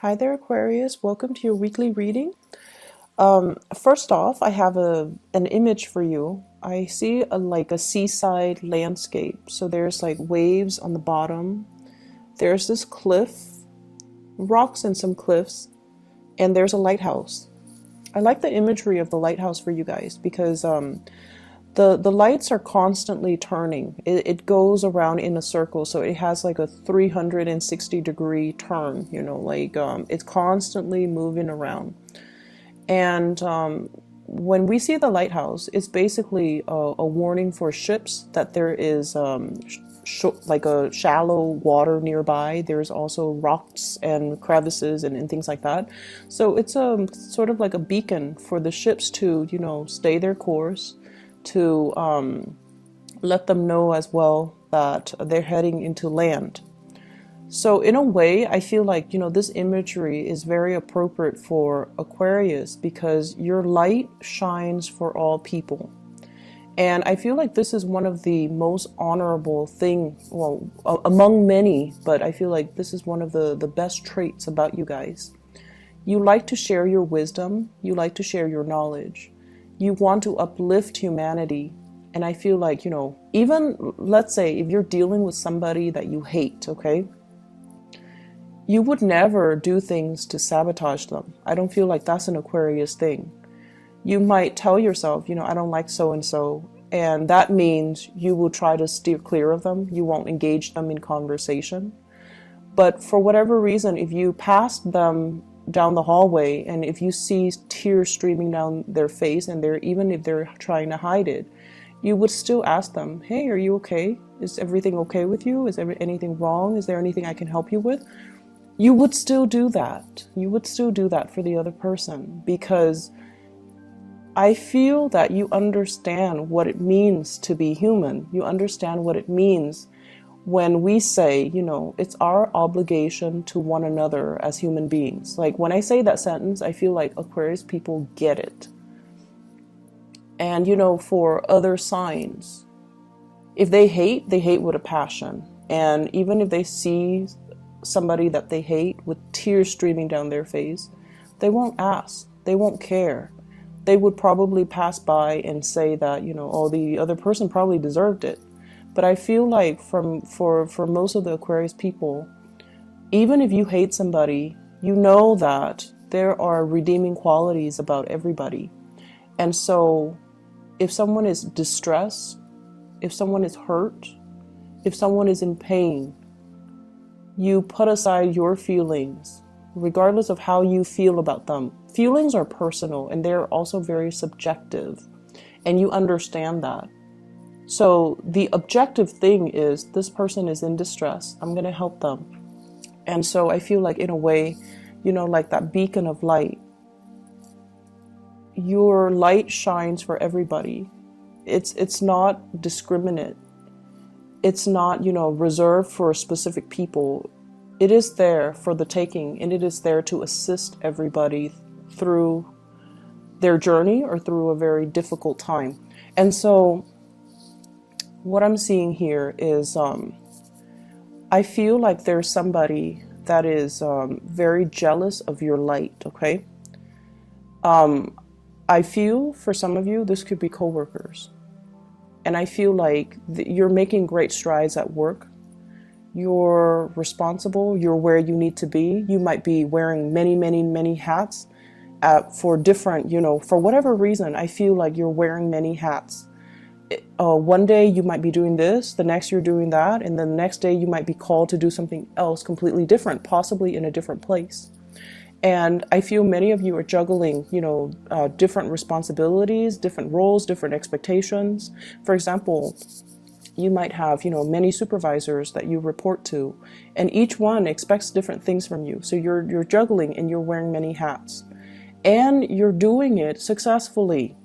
Hi there, Aquarius. Welcome to your weekly reading. First off, I have an image for you. I see like a seaside landscape. So there's like waves on the bottom. There's this cliff, rocks and some cliffs, and there's a lighthouse. I like the imagery of the lighthouse for you guys because the lights are constantly turning. It goes around in a circle, so it has like a 360-degree turn. It's constantly moving around. And when we see the lighthouse, it's basically a warning for ships that there is like a shallow water nearby. There's also rocks and crevices and things like that. So it's a sort of like a beacon for the ships to, stay their course, to let them know as well that they're heading into land. So in a way, I feel like, this imagery is very appropriate for Aquarius because your light shines for all people. And I feel like this is one of the most honorable things, well, among many, but I feel like this is one of the best traits about you guys. You like to share your wisdom. You like to share your knowledge. You want to uplift humanity. And I feel like, even let's say if you're dealing with somebody that you hate, okay? You would never do things to sabotage them. I don't feel like that's an Aquarius thing. You might tell yourself, I don't like so-and-so, and that means you will try to steer clear of them. You won't engage them in conversation. But for whatever reason, if you pass them down the hallway and if you see tears streaming down their face and even if they're trying to hide it, you would still ask them, hey, are you okay? Is everything okay with you? Is anything wrong? Is there anything I can help you with? You would still do that. You would still do that for the other person because I feel that you understand what it means to be human. You understand what it means when we say, it's our obligation to one another as human beings. Like when I say that sentence, I feel like Aquarius people get it. And, for other signs, if they hate with a passion. And even if they see somebody that they hate with tears streaming down their face, they won't ask. They won't care. They would probably pass by and say that, oh, the other person probably deserved it. But I feel like for most of the Aquarius people, even if you hate somebody, you know that there are redeeming qualities about everybody. And so if someone is distressed, if someone is hurt, if someone is in pain, you put aside your feelings, regardless of how you feel about them. Feelings are personal and they're also very subjective, and you understand that. So the objective thing is this person is in distress. I'm going to help them. And so I feel like in a way, like that beacon of light, your light shines for everybody. It's not discriminate. It's not, reserved for specific people. It is there for the taking, and it is there to assist everybody through their journey or through a very difficult time. And so what I'm seeing here is I feel like there's somebody that is very jealous of your light, okay? I feel for some of you, this could be coworkers. And I feel like you're making great strides at work. You're responsible. You're where you need to be. You might be wearing many, many, many hats for different, for whatever reason. I feel like you're wearing many hats. One day you might be doing this, the next you're doing that, and then the next day you might be called to do something else completely different, possibly in a different place. And I feel many of you are juggling, different responsibilities, different roles, different expectations. For example, you might have, many supervisors that you report to, and each one expects different things from you. So you're juggling and you're wearing many hats, and you're doing it successfully.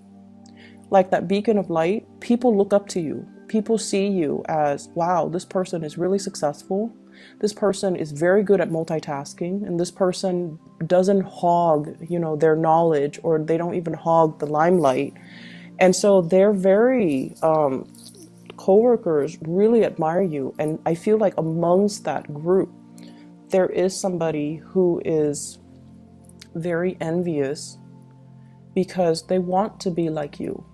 Like that beacon of light, people look up to you. People see you as, wow, this person is really successful. This person is very good at multitasking, and this person doesn't hog, their knowledge, or they don't even hog the limelight. And so they're very, coworkers really admire you. And I feel like amongst that group, there is somebody who is very envious because they want to be like you.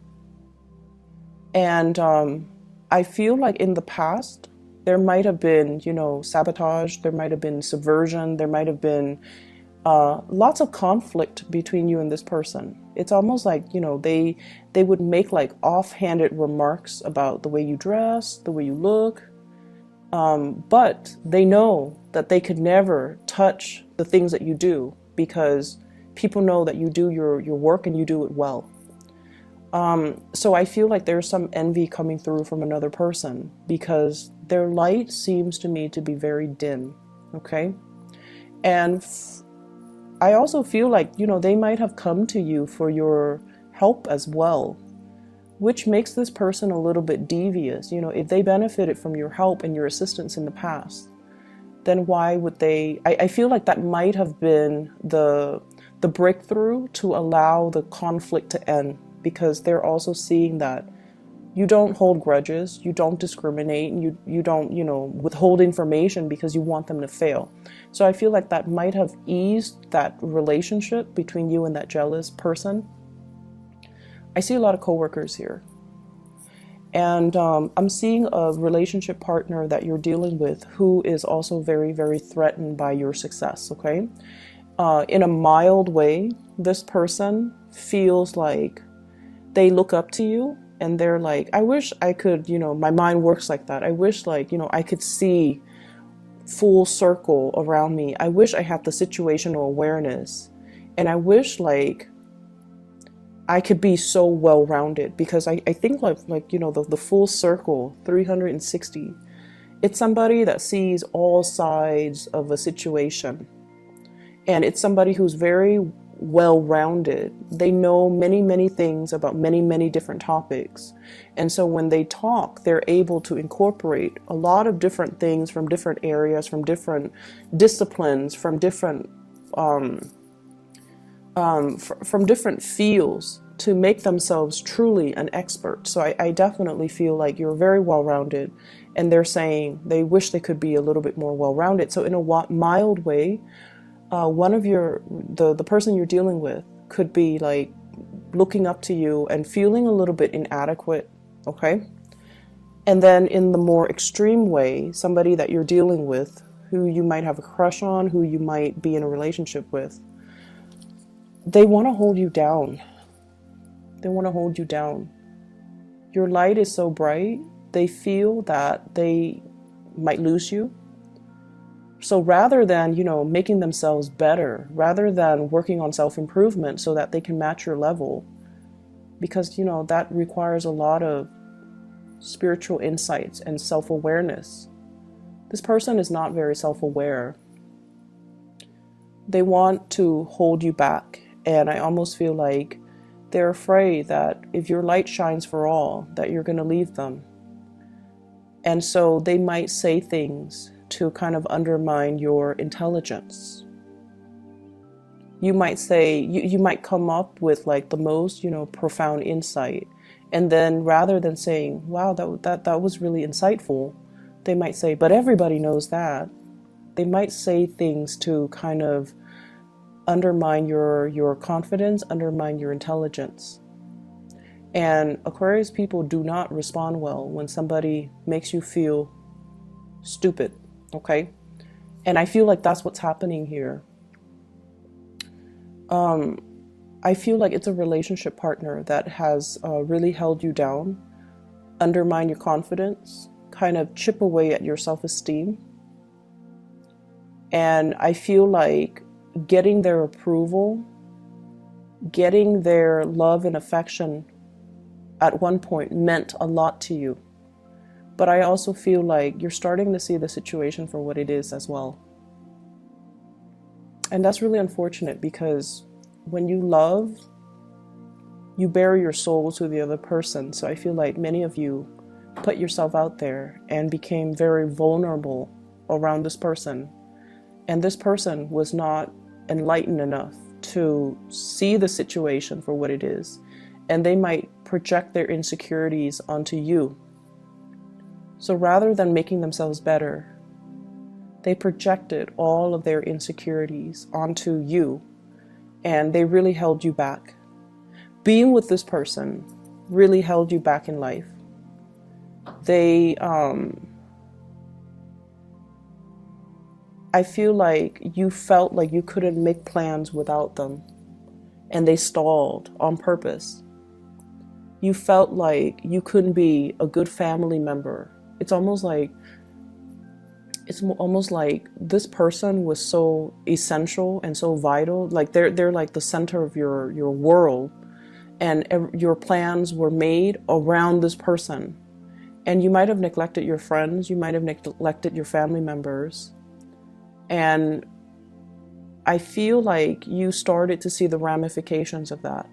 And I feel like in the past, there might have been, you know, sabotage, there might have been subversion, there might have been lots of conflict between you and this person. It's almost like, you know, they would make like offhanded remarks about the way you dress, the way you look, but they know that they could never touch the things that you do because people know that you do your work and you do it well. So I feel like there's some envy coming through from another person because their light seems to me to be very dim, okay? And I also feel like, you know, they might have come to you for your help as well, which makes this person a little bit devious. You know, if they benefited from your help and your assistance in the past, then why would they? I feel like that might have been the breakthrough to allow the conflict to end, because they're also seeing that you don't hold grudges, you don't discriminate, and you don't, you know, withhold information because you want them to fail. So I feel like that might have eased that relationship between you and that jealous person. I see a lot of coworkers here. And I'm seeing a relationship partner that you're dealing with who is also very, very threatened by your success, okay? In a mild way, this person feels like they look up to you and they're like, I wish I could, you know, my mind works like that. I wish, like, you know, I could see full circle around me. I wish I had the situational awareness. And I wish, like, I could be so well-rounded, because I think like, you know, the full circle, 360, it's somebody that sees all sides of a situation. And it's somebody who's very well-rounded. They know many, many things about many, many different topics. And so when they talk, they're able to incorporate a lot of different things from different areas, from different disciplines, from different from different fields to make themselves truly an expert. So I definitely feel like you're very well-rounded, and they're saying they wish they could be a little bit more well-rounded. So in a mild way, one of the person you're dealing with could be like looking up to you and feeling a little bit inadequate, okay? And then in the more extreme way, somebody that you're dealing with who you might have a crush on, who you might be in a relationship with, they want to hold you down. They want to hold you down. Your light is so bright, they feel that they might lose you. So rather than, you know, making themselves better, rather than working on self-improvement so that they can match your level, because, you know, that requires a lot of spiritual insights and self-awareness. This person is not very self-aware. They want to hold you back. And I almost feel like they're afraid that if your light shines for all, that you're going to leave them. And so they might say things to kind of undermine your intelligence. You might say, you might come up with like the most, you know, profound insight. And then rather than saying, wow, that was really insightful, they might say, but everybody knows that. They might say things to kind of undermine your confidence, undermine your intelligence. And Aquarius people do not respond well when somebody makes you feel stupid, okay? And I feel like that's what's happening here. I feel like it's a relationship partner that has really held you down, undermine your confidence, kind of chip away at your self-esteem. And I feel like getting their approval, getting their love and affection at one point meant a lot to you. But I also feel like you're starting to see the situation for what it is as well. And that's really unfortunate, because when you love, you bare your soul to the other person. So I feel like many of you put yourself out there and became very vulnerable around this person. And this person was not enlightened enough to see the situation for what it is. And they might project their insecurities onto you. So rather than making themselves better, They projected all of their insecurities onto you, and they really held you back. Being with this person really held you back in life. They, I feel like you felt like you couldn't make plans without them, and they stalled on purpose. You felt like you couldn't be a good family member. It's almost like this person was so essential and so vital. Like they're like the center of your world, and your plans were made around this person. And you might have neglected your friends, you might have neglected your family members. And I feel like you started to see the ramifications of that.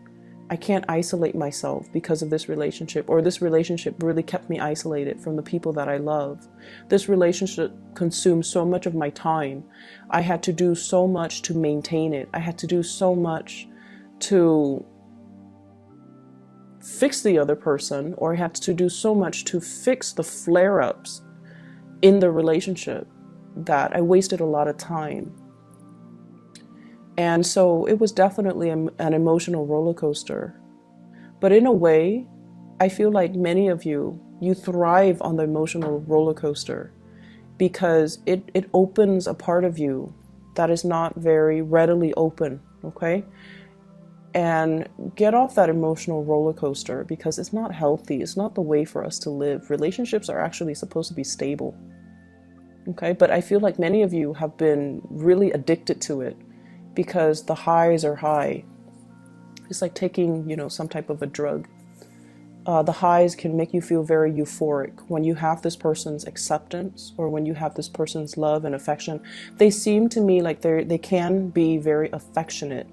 I can't isolate myself because of this relationship, or this relationship really kept me isolated from the people that I love. This relationship consumed so much of my time. I had to do so much to maintain it. I had to do so much to fix the other person, or I had to do so much to fix the flare-ups in the relationship that I wasted a lot of time. And so it was definitely an emotional roller coaster. But in a way, I feel like many of you thrive on the emotional roller coaster because it opens a part of you that is not very readily open, okay? And get off that emotional roller coaster because it's not healthy. It's not the way for us to live. Relationships are actually supposed to be stable, okay? But I feel like many of you have been really addicted to it, because the highs are high. It's like taking, some type of a drug. The highs can make you feel very euphoric when you have this person's acceptance, or when you have this person's love and affection. They seem to me like they can be very affectionate,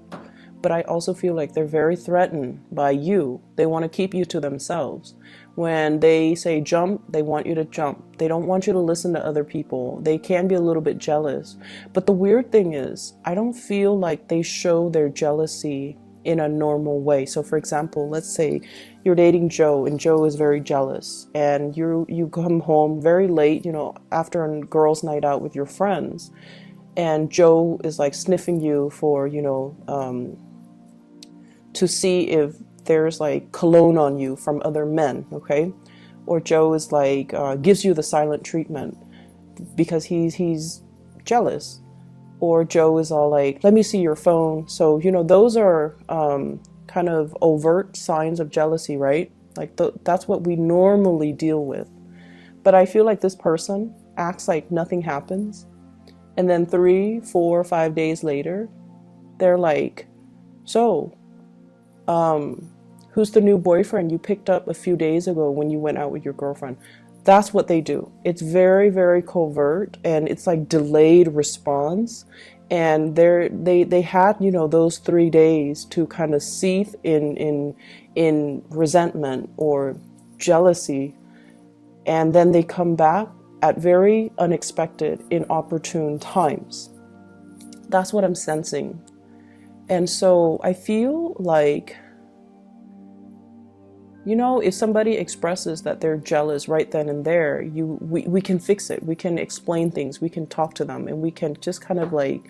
but I also feel like they're very threatened by you. They want to keep you to themselves. When they say jump, they want you to jump. They don't want you to listen to other people. They can be a little bit jealous. But the weird thing is, I don't feel like they show their jealousy in a normal way. So for example, let's say you're dating Joe, and Joe is very jealous, and you come home very late, after a girls' night out with your friends, and Joe is like sniffing you for, to see if there's like cologne on you from other men, okay? Or Joe is like, gives you the silent treatment because he's jealous. Or Joe is all like, let me see your phone. So, those are kind of overt signs of jealousy, right? Like that's what we normally deal with. But I feel like this person acts like nothing happens. And then 3, 4, 5 days later, they're like, so, who's the new boyfriend you picked up a few days ago when you went out with your girlfriend? That's what they do. It's very, very covert, and it's like delayed response. And they had, those 3 days to kind of seethe in resentment or jealousy. And then they come back at very unexpected, inopportune times. That's what I'm sensing. And so I feel like, if somebody expresses that they're jealous right then and there, we can fix it. We can explain things. We can talk to them, and we can just kind of like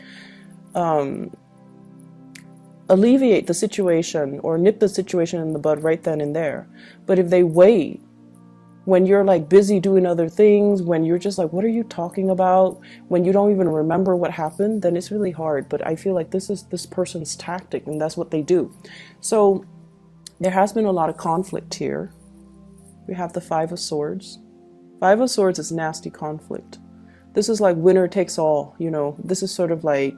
alleviate the situation or nip the situation in the bud right then and there. But if they wait, when you're like busy doing other things, when you're just like, what are you talking about? When you don't even remember what happened, then it's really hard. But I feel like this is this person's tactic, and that's what they do. So there has been a lot of conflict here. We have the 5 of Swords. 5 of Swords is nasty conflict. This is like winner takes all, This is sort of like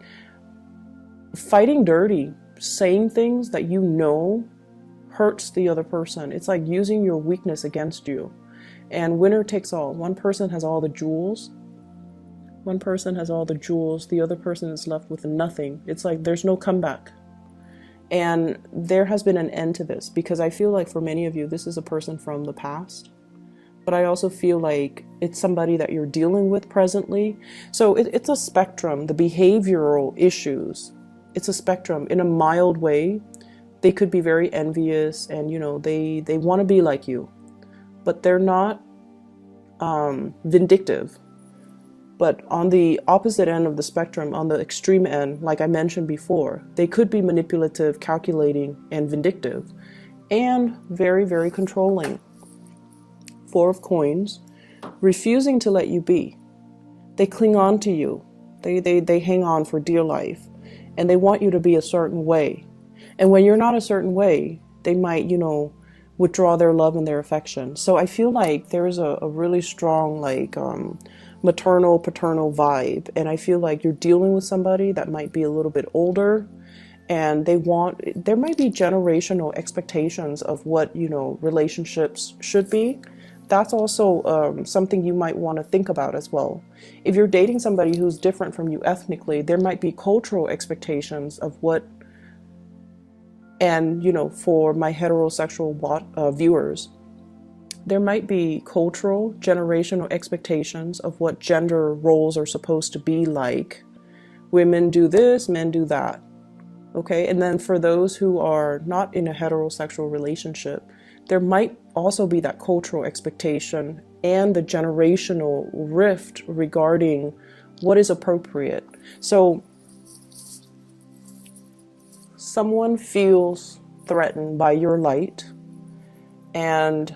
fighting dirty, saying things that hurts the other person. It's like using your weakness against you. And winner takes all. One person has all the jewels. One person has all the jewels. The other person is left with nothing. It's like there's no comeback. And there has been an end to this, because I feel like for many of you, this is a person from the past. But I also feel like it's somebody that you're dealing with presently. So it's a spectrum. The behavioral issues, it's a spectrum. In a mild way, they could be very envious, and they want to be like you, but they're not vindictive. But on the opposite end of the spectrum, on the extreme end, like I mentioned before, they could be manipulative, calculating, and vindictive, and very, very controlling. Four of Coins, refusing to let you be. They cling on to you. They hang on for dear life, and they want you to be a certain way. And when you're not a certain way, they might, withdraw their love and their affection. So I feel like there's a really strong, like, maternal, paternal vibe. And I feel like you're dealing with somebody that might be a little bit older, and there might be generational expectations of what, relationships should be. That's also something you might want to think about as well. If you're dating somebody who's different from you ethnically, there might be cultural expectations of what, and for my heterosexual viewers, there might be cultural, generational expectations of what gender roles are supposed to be like. Women do this, men do that. Okay, and then for those who are not in a heterosexual relationship, there might also be that cultural expectation and the generational rift regarding what is appropriate. So someone feels threatened by your light, and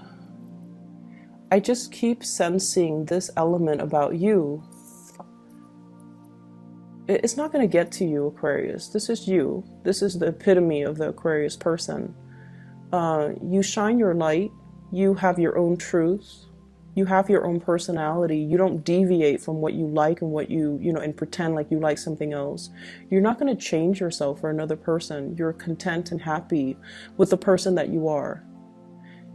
I just keep sensing this element about you. It's not going to get to you, Aquarius. This is you. This is the epitome of the Aquarius person. You shine your light. You have your own truths. You have your own personality. You don't deviate from what you like and what and pretend like you like something else. You're not going to change yourself for another person. You're content and happy with the person that you are.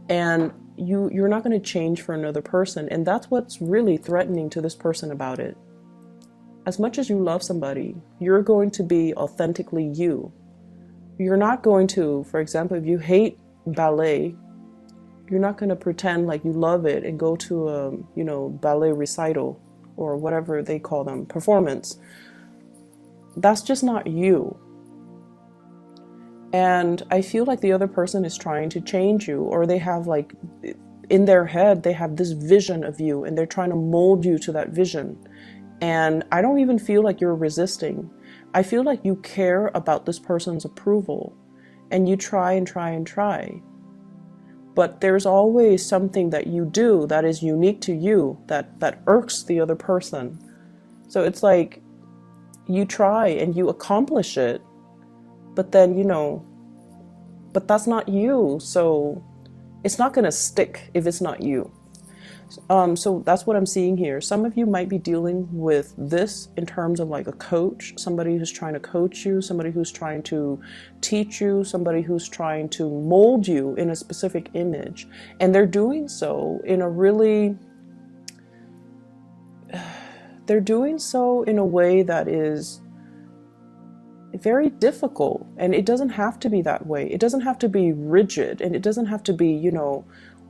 And you're not going to change for another person. And that's what's really threatening to this person about it. As much as you love somebody, you're going to be authentically you. You're not going to, for example, if you hate ballet, you're not going to pretend like you love it and go to a, ballet recital or whatever they call them, performance. That's just not you. And I feel like the other person is trying to change you, or they have, like, in their head, they have this vision of you and they're trying to mold you to that vision. And I don't even feel like you're resisting. I feel like you care about this person's approval, and you try and try and try. But there's always something that you do that is unique to you that irks the other person. So it's like you try and you accomplish it, but then, but that's not you. So it's not going to stick if it's not you. So that's what I'm seeing here. Some of you might be dealing with this in terms of like a coach, somebody who's trying to coach you, somebody who's trying to teach you, somebody who's trying to mold you in a specific image. And they're doing so in a way that is very difficult. And it doesn't have to be that way. It doesn't have to be rigid, and it doesn't have to be,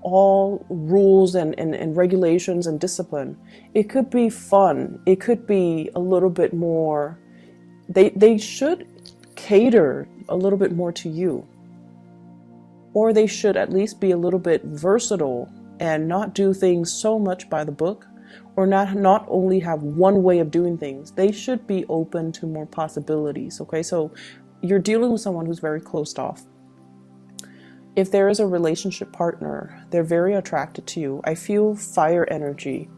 all rules and regulations and discipline. It could be fun. It could be a little bit more, they should cater a little bit more to you. Or they should at least be a little bit versatile and not do things so much by the book, or not only have one way of doing things. They should be open to more possibilities, okay? So you're dealing with someone who's very closed off. If there is a relationship partner, they're very attracted to you. I feel fire energy.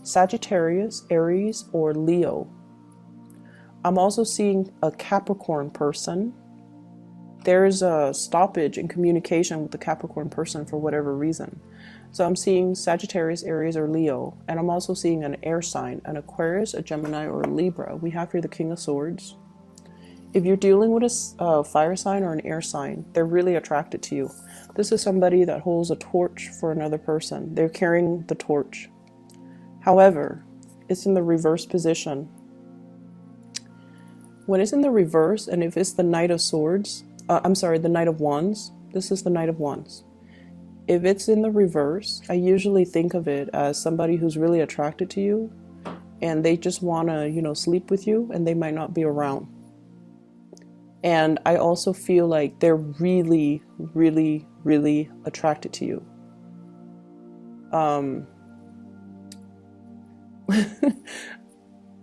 Sagittarius, Aries, or Leo. I'm also seeing a Capricorn person. There's a stoppage in communication with the Capricorn person for whatever reason. So I'm seeing Sagittarius, Aries, or Leo. And I'm also seeing an air sign, an Aquarius, a Gemini, or a Libra. We have here the King of Swords. If you're dealing with a fire sign or an air sign, they're really attracted to you. This is somebody that holds a torch for another person. They're carrying the torch. However, it's in the reverse position. When it's in the reverse, and if it's the Knight of Swords, the Knight of Wands, this is the Knight of Wands. If it's in the reverse, I usually think of it as somebody who's really attracted to you, and they just want to, sleep with you, and they might not be around. And I also feel like they're really, really, really attracted to you.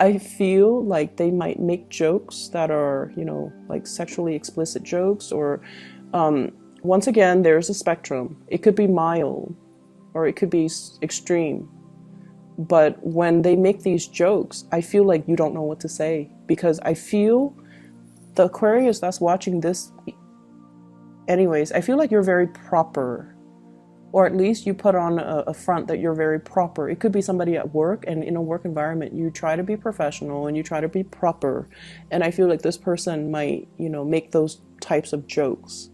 I feel like they might make jokes that are, you know, like sexually explicit jokes, or once again, there's a spectrum. It could be mild or it could be extreme. But when they make these jokes, I feel like you don't know what to say, because I feel the Aquarius that's watching this, anyways, I feel like you're very proper, or at least you put on a front that you're very proper. It could be somebody at work, and in a work environment, you try to be professional and you try to be proper. And I feel like this person might, you know, make those types of jokes.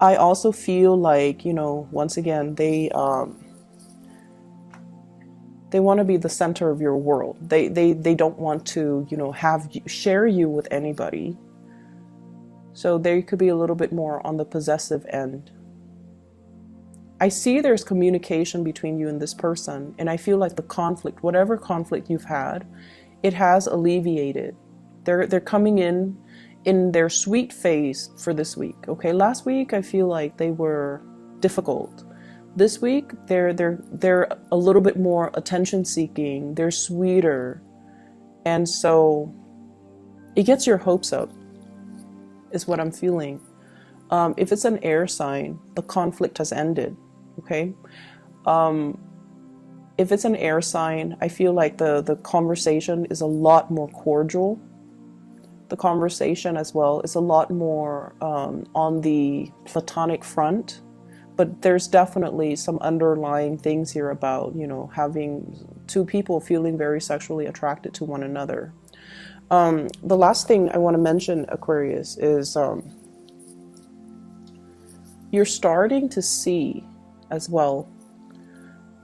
I also feel like, you know, once again, they want to be the center of your world. They don't want to, you know, share you with anybody. So they could be a little bit more on the possessive end. I see there's communication between you and this person, and I feel like the conflict, whatever conflict you've had, it has alleviated. They're coming in their sweet phase for this week. Okay, last week I feel like they were difficult. This week they're a little bit more attention seeking. They're sweeter, and so it gets your hopes up, is what I'm feeling. If it's an air sign, the conflict has ended. Okay. If it's an air sign, I feel like the conversation is a lot more cordial. The conversation as well is a lot more on the platonic front, but there's definitely some underlying things here about, you know, having two people feeling very sexually attracted to one another. The last thing I want to mention, Aquarius, is you're starting to see as well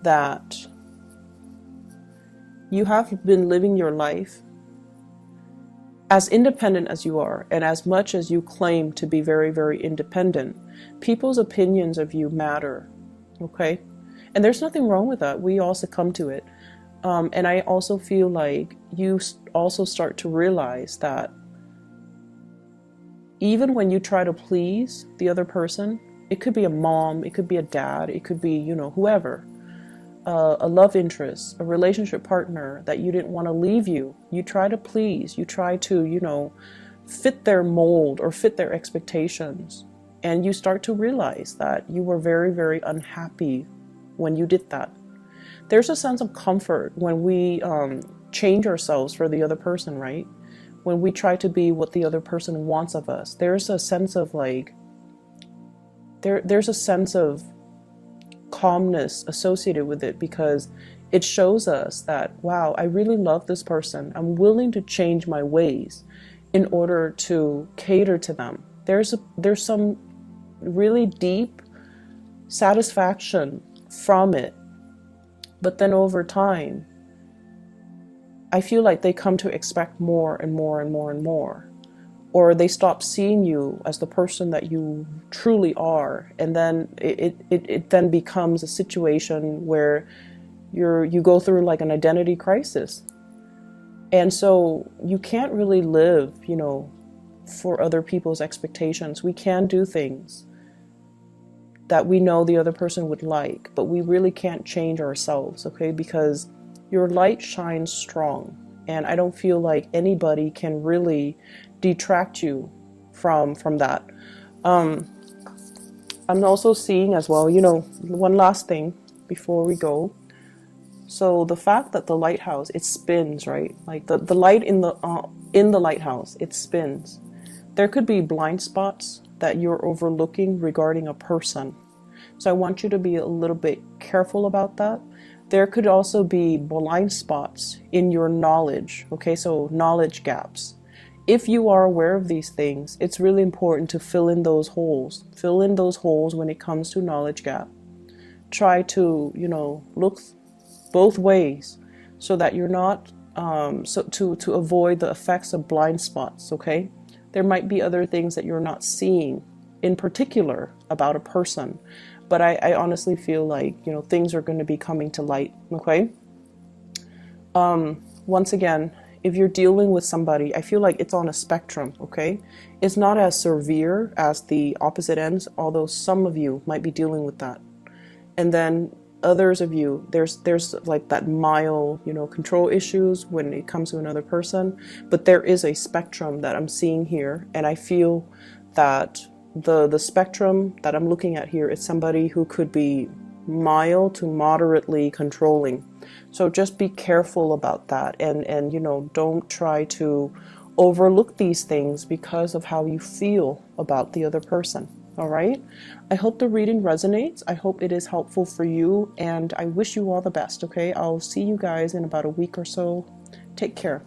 that you have been living your life as independent as you are, and as much as you claim to be very, very independent, people's opinions of you matter, okay? And there's nothing wrong with that. We all succumb to it. And I also feel like you also start to realize that even when you try to please the other person, it could be a mom, it could be a dad, it could be, you know, whoever, a love interest, a relationship partner that you didn't want to leave you. You try to please, you try to, you know, fit their mold or fit their expectations. And you start to realize that you were very, very unhappy when you did that. There's a sense of comfort when we change ourselves for the other person, right? When we try to be what the other person wants of us, there's a sense of like, there's a sense of calmness associated with it, because it shows us that, wow, I really love this person. I'm willing to change my ways in order to cater to them. There's some really deep satisfaction from it. But then over time, I feel like they come to expect more and more and more and more. Or they stop seeing you as the person that you truly are. And then it then becomes a situation where you go through like an identity crisis. And so you can't really live, you know, for other people's expectations. We can do things that we know the other person would like, but we really can't change ourselves, okay? Because your light shines strong, and I don't feel like anybody can really detract you from that. I'm also seeing as well, you know, one last thing before we go. So the fact that the lighthouse, it spins, right? Like the light in the lighthouse, it spins. There could be blind spots that you're overlooking regarding a person. So I want you to be a little bit careful about that. There could also be blind spots in your knowledge, okay? So knowledge gaps. If you are aware of these things, it's really important to fill in those holes. Fill in those holes when it comes to knowledge gap. Try to, you know, look both ways so that you're not, to avoid the effects of blind spots, okay? There might be other things that you're not seeing in particular about a person, but I honestly feel like, you know, things are going to be coming to light, okay? Once again, if you're dealing with somebody, I feel like it's on a spectrum, okay? It's not as severe as the opposite ends, although some of you might be dealing with that. And then others of you, there's like that mild, you know, control issues when it comes to another person, but there is a spectrum that I'm seeing here, and I feel that the spectrum that I'm looking at here is somebody who could be mild to moderately controlling. So just be careful about that, and you know, don't try to overlook these things because of how you feel about the other person. All right. I hope the reading resonates. I hope it is helpful for you, and I wish you all the best. Okay. I'll see you guys in about a week or so. Take care.